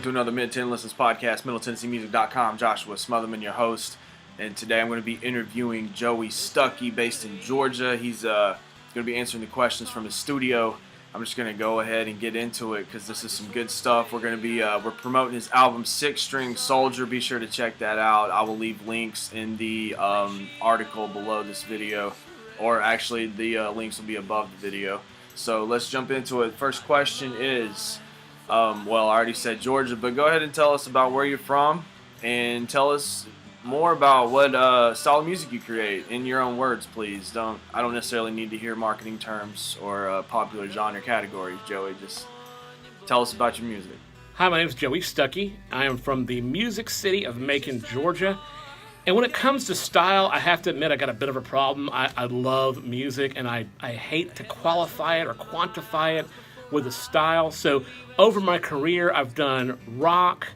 welcome to another Mid Tenn Listens podcast, MiddleTennesseeMusic.com. Joshua Smotherman, your host, and today I'm going to be interviewing Joey Stuckey, based in Georgia. He's going to be answering the questions from his studio. I'm just going to go ahead and get into it because this is some good stuff. We're going to be we're promoting his album Six-String Soldier. Be sure to check that out. I will leave links in the article below this video, or actually the links will be above the video. So let's jump into it. First question is, well, I already said Georgia, but go ahead and tell us about where you're from and tell us more about what style of music you create in your own words, please. I don't necessarily need to hear marketing terms or popular genre categories, Joey. Just tell us about your music. Hi, my name is Joey Stuckey. I am from the music city of Macon, Georgia. And when it comes to style, I have to admit I got a bit of a problem. I love music, and I hate to qualify it or quantify it with a style. So over my career, I've done rock,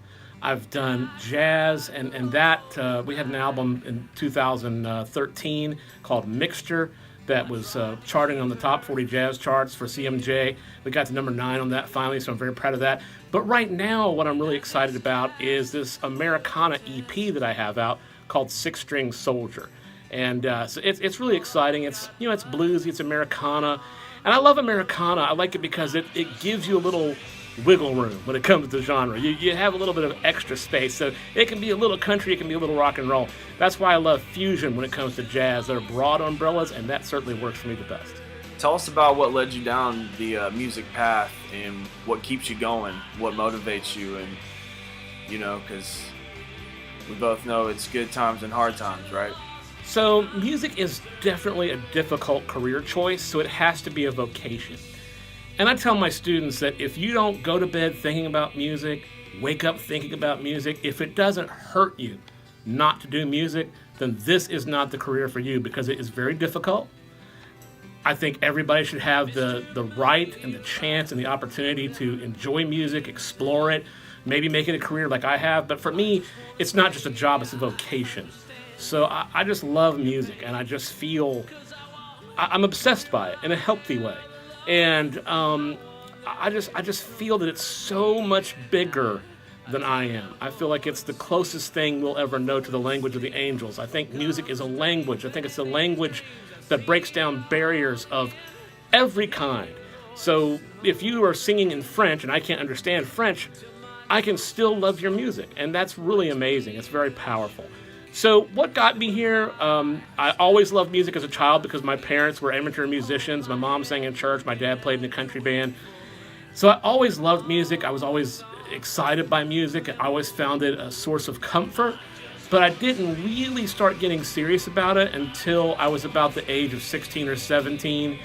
I've done jazz, and that we had an album in 2013 called Mixture that was charting on the top 40 jazz charts for CMJ. We got to number 9 on that finally, so I'm very proud of that. But right now, what I'm really excited about is this Americana EP that I have out called Six-String Soldier. And so it's really exciting. It's bluesy, it's Americana. And I love Americana. I like it because it gives you a little wiggle room when it comes to genre. You have a little bit of extra space. So it can be a little country, it can be a little rock and roll. That's why I love fusion when it comes to jazz. They're broad umbrellas, and that certainly works for me the best. Tell us about what led you down the music path and what keeps you going, what motivates you, and, because we both know it's good times and hard times, right? So music is definitely a difficult career choice, so it has to be a vocation. And I tell my students that if you don't go to bed thinking about music, wake up thinking about music, if it doesn't hurt you not to do music, then this is not the career for you, because it is very difficult. I think everybody should have the right and the chance and the opportunity to enjoy music, explore it, maybe make it a career like I have. But for me, it's not just a job, it's a vocation. So I just love music, and I just feel I'm obsessed by it in a healthy way. And I just feel that it's so much bigger than I am. I feel like it's the closest thing we'll ever know to the language of the angels. I think music is a language. I think it's a language that breaks down barriers of every kind. So if you are singing in French and I can't understand French, I can still love your music, and that's really amazing. It's very powerful. So what got me here, I always loved music as a child because my parents were amateur musicians. My mom sang in church. My dad played in a country band. So I always loved music. I was always excited by music. I always found it a source of comfort. But I didn't really start getting serious about it until I was about the age of 16 or 17.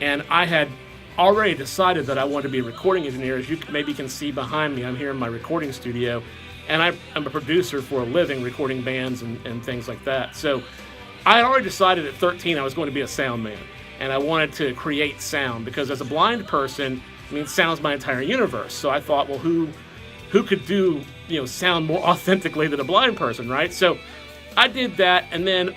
And I had already decided that I wanted to be a recording engineer. As you maybe can see behind me, I'm here in my recording studio. And I'm a producer for a living, recording bands and things like that. So I had already decided at 13 I was going to be a sound man. And I wanted to create sound because as a blind person, sound's my entire universe. So I thought, well, who could do, sound more authentically than a blind person, right? So I did that, and then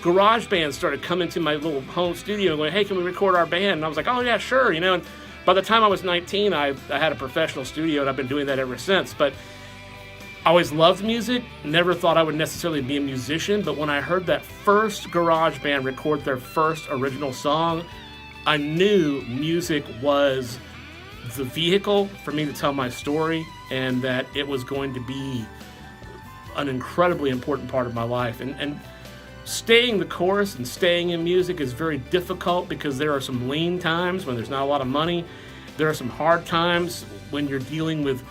garage bands started coming to my little home studio and going, hey, can we record our band? And I was like, oh, yeah, sure, And by the time I was 19, I had a professional studio, and I've been doing that ever since. But I always loved music, never thought I would necessarily be a musician, but when I heard that first garage band record their first original song, I knew music was the vehicle for me to tell my story, and that it was going to be an incredibly important part of my life. And staying the course and staying in music is very difficult because there are some lean times when there's not a lot of money. There are some hard times when you're dealing with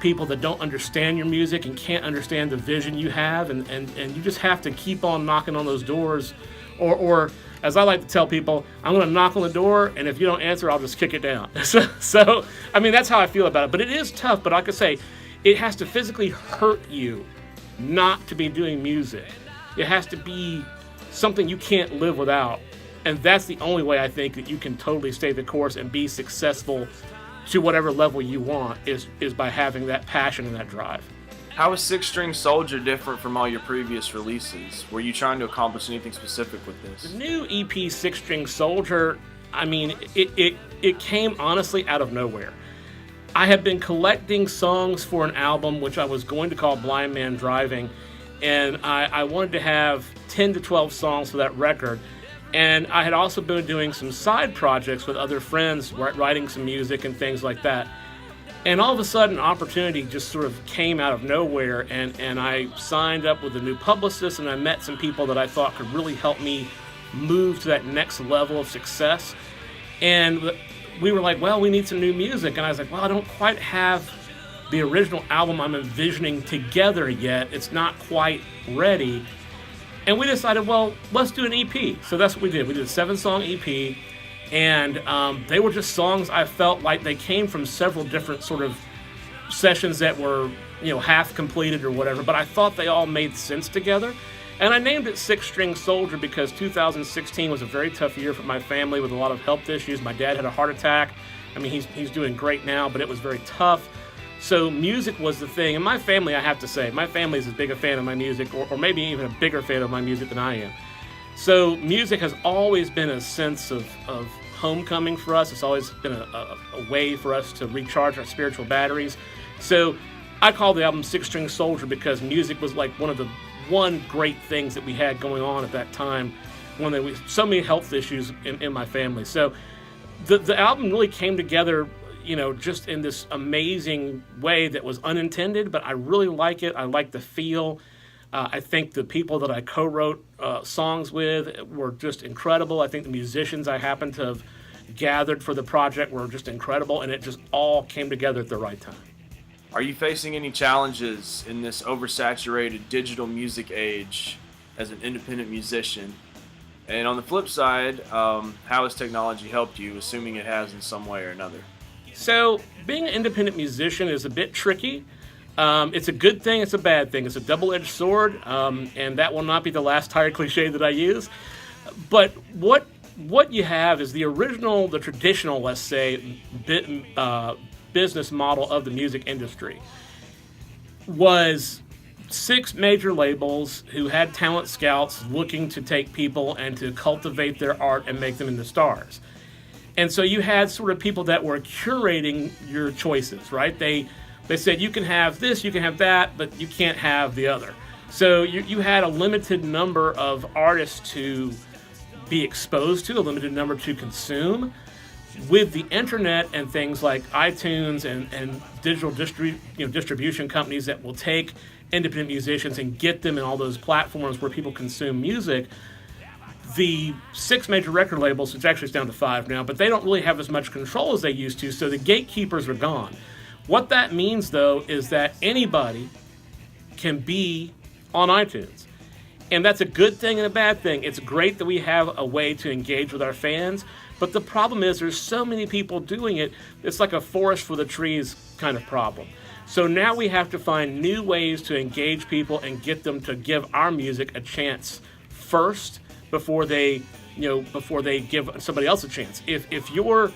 people that don't understand your music and can't understand the vision you have, and you just have to keep on knocking on those doors, or as I like to tell people, I'm going to knock on the door, and if you don't answer, I'll just kick it down. So that's how I feel about it. But it is tough, but like I say, it has to physically hurt you not to be doing music. It has to be something you can't live without, and that's the only way I think that you can totally stay the course and be successful to whatever level you want is by having that passion and that drive. How is Six-String Soldier different from all your previous releases? Were you trying to accomplish anything specific with this? The new EP, Six-String Soldier, it came honestly out of nowhere. I had been collecting songs for an album which I was going to call Blind Man Driving, and I wanted to have 10 to 12 songs for that record. And I had also been doing some side projects with other friends, writing some music and things like that. And all of a sudden, an opportunity just sort of came out of nowhere, and I signed up with a new publicist, and I met some people that I thought could really help me move to that next level of success. And we were like, well, we need some new music. And I was like, well, I don't quite have the original album I'm envisioning together yet. It's not quite ready. And we decided, well, let's do an EP. So that's what we did. We did a 7-song EP. And they were just songs I felt like they came from several different sort of sessions that were, half completed or whatever. But I thought they all made sense together. And I named it Six String Soldier because 2016 was a very tough year for my family with a lot of health issues. My dad had a heart attack. I mean, he's doing great now, but it was very tough. So music was the thing. And my family, I have to say, my family is as big a fan of my music, or maybe even a bigger fan of my music than I am. So music has always been a sense of homecoming for us. It's always been a way for us to recharge our spiritual batteries. So I call the album Six String Soldier because music was like one great things that we had going on at that time when there was so many health issues in my family. So the album really came together, just in this amazing way that was unintended, but I really like it. I like the feel. I think the people that I co-wrote songs with were just incredible. I think the musicians I happened to have gathered for the project were just incredible, and it just all came together at the right time. Are you facing any challenges in this oversaturated digital music age as an independent musician? And on the flip side, how has technology helped you, assuming it has in some way or another? So being an independent musician is a bit tricky. It's a good thing, it's a bad thing. It's a double-edged sword, and that will not be the last tired cliche that I use. But what you have is the traditional, let's say, business model of the music industry was 6 major labels who had talent scouts looking to take people and to cultivate their art and make them into stars. And so you had sort of people that were curating your choices, right? They said you can have this, you can have that, but you can't have the other. So you had a limited number of artists to be exposed to, a limited number to consume. With the internet and things like iTunes and digital distribution companies that will take independent musicians and get them in all those platforms where people consume music, the 6 major record labels, which actually is down to 5 now, but they don't really have as much control as they used to, so the gatekeepers are gone. What that means, though, is that anybody can be on iTunes. And that's a good thing and a bad thing. It's great that we have a way to engage with our fans, but the problem is there's so many people doing it, it's like a forest for the trees kind of problem. So now we have to find new ways to engage people and get them to give our music a chance first before they give somebody else a chance. If you're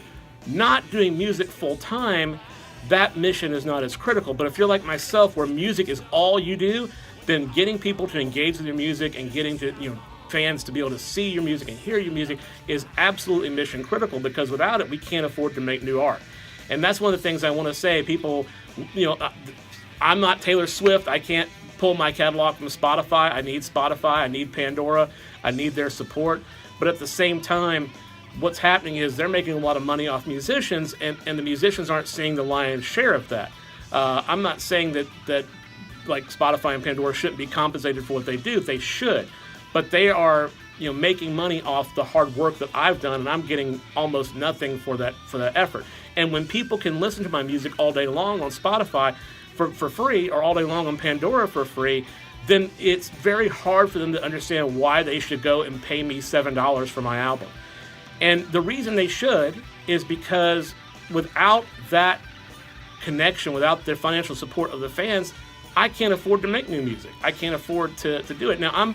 not doing music full time, that mission is not as critical. But if you're like myself, where music is all you do, then getting people to engage with your music and getting to fans to be able to see your music and hear your music is absolutely mission critical, because without it, we can't afford to make new art. And that's one of the things I want to say. People, I'm not Taylor Swift. I can't pull my catalog from Spotify. I need Spotify. I need Pandora. I need their support. But at the same time, what's happening is they're making a lot of money off musicians, and the musicians aren't seeing the lion's share of that. I'm not saying that like Spotify and Pandora shouldn't be compensated for what they do. They should. But they are, making money off the hard work that I've done, and I'm getting almost nothing for that effort. And when people can listen to my music all day long on Spotify for free, or all day long on Pandora for free, then it's very hard for them to understand why they should go and pay me $7 for my album. And the reason they should is because without that connection, without the financial support of the fans, I can't afford to make new music. I can't afford to do it. Now, I'm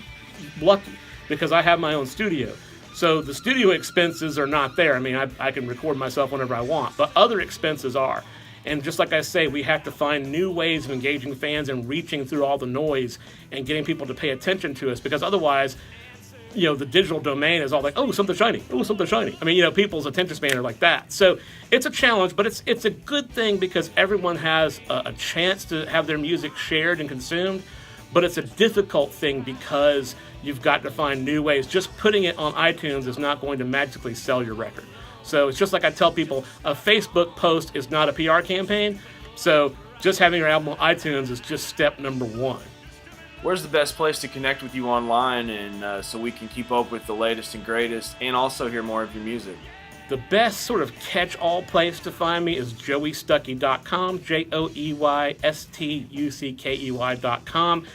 lucky because I have my own studio. So the studio expenses are not there. I mean, I can record myself whenever I want, but other expenses are. And just like I say, we have to find new ways of engaging fans and reaching through all the noise and getting people to pay attention to us, because otherwise the digital domain is all like, oh, something shiny, oh, something shiny. I mean, people's attention span are like that. So it's a challenge, but it's a good thing because everyone has a chance to have their music shared and consumed. But it's a difficult thing because you've got to find new ways. Just putting it on iTunes is not going to magically sell your record. So it's just like I tell people, a Facebook post is not a PR campaign. So just having your album on iTunes is just step number one. Where's the best place to connect with you online and so we can keep up with the latest and greatest and also hear more of your music? The best sort of catch-all place to find me is joeystuckey.com, JoeyStuckey.com.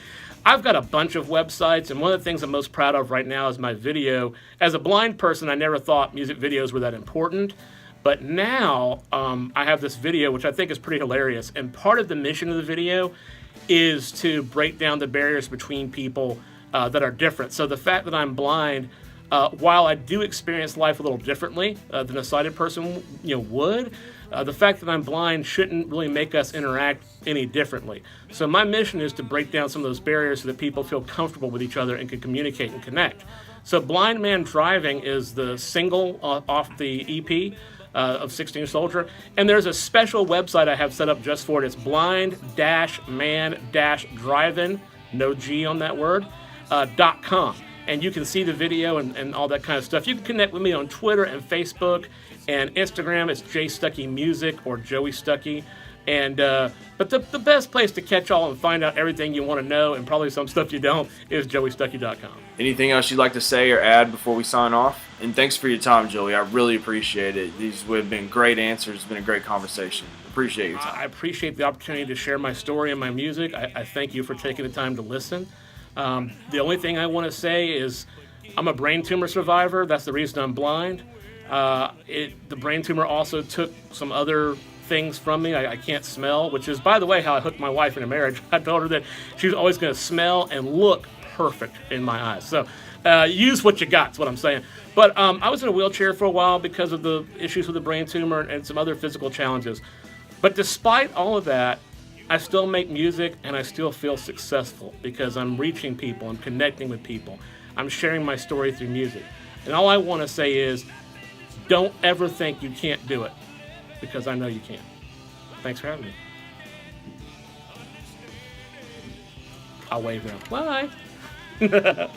I've got a bunch of websites, and one of the things I'm most proud of right now is my video. As a blind person, I never thought music videos were that important, but now I have this video, which I think is pretty hilarious, and part of the mission of the video is to break down the barriers between people that are different. So the fact that I'm blind, while I do experience life a little differently than a sighted person would, the fact that I'm blind shouldn't really make us interact any differently. So my mission is to break down some of those barriers so that people feel comfortable with each other and can communicate and connect. So Blind Man Driving is the single off the EP of 16 Soldier, and there's a special website I have set up just for it. It's blind-man-driving, no G on that word, .com. And you can see the video and all that kind of stuff. You can connect with me on Twitter and Facebook and Instagram. It's J Stuckey Music or Joey Stuckey. And but the best place to catch all and find out everything you want to know, and probably some stuff you don't, is joeystuckey.com. Anything else you'd like to say or add before we sign off? And thanks for your time, Joey. I really appreciate it. These have been great answers. It's been a great conversation. Appreciate your time. I appreciate the opportunity to share my story and my music. I thank you for taking the time to listen. The only thing I want to say is I'm a brain tumor survivor. That's the reason I'm blind. The brain tumor also took some other things from me. I can't smell, which is, by the way, how I hooked my wife in a marriage. I told her that she was always going to smell and look perfect in my eyes. So use what you got, is what I'm saying. But I was in a wheelchair for a while because of the issues with the brain tumor and some other physical challenges. But despite all of that, I still make music and I still feel successful because I'm reaching people, I'm connecting with people, I'm sharing my story through music. And all I want to say is, don't ever think you can't do it, because I know you can. Thanks for having me. I'll wave now. Bye.